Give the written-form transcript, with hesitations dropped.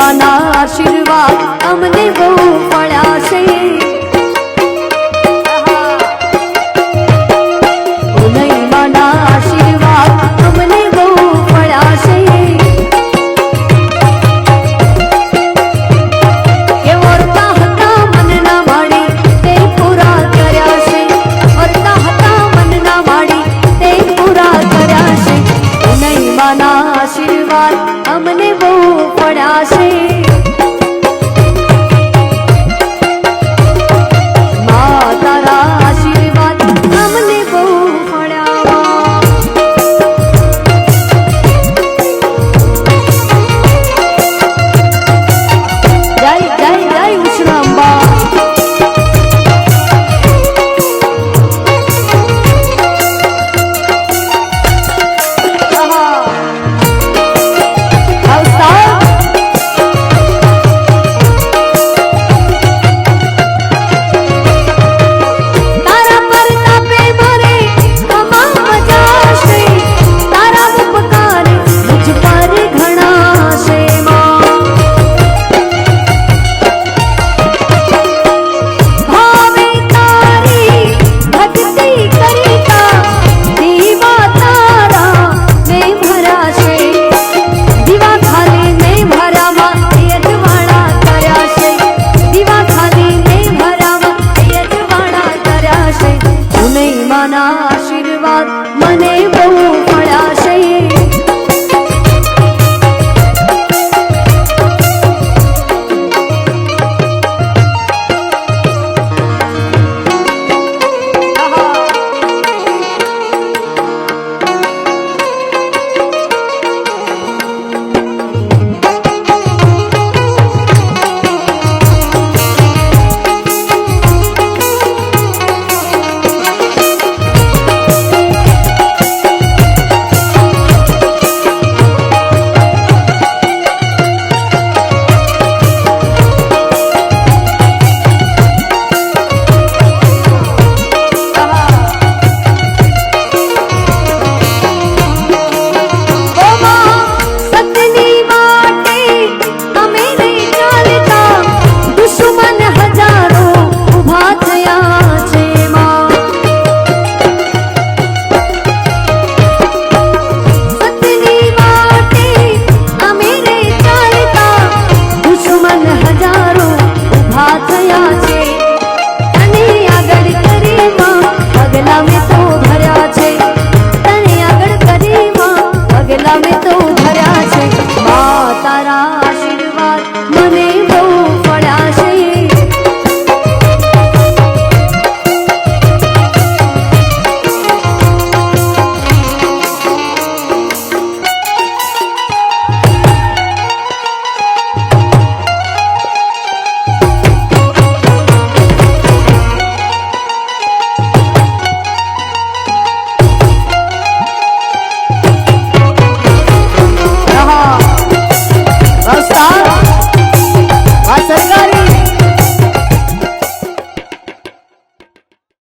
માના આશીર્વાદ અમને બહુ પડ્યા છે ઉનઈ માના આશીર્વાદ અમને બહુ પડ્યા છે કે વર્તા હતા મનના માડી તે પૂરા કર્યા છે વર્તા હતા મનના માડી તે પૂરા કર્યા છે ઉનઈ માના આશીર્વાદ અમને બહુ પડ્યા છે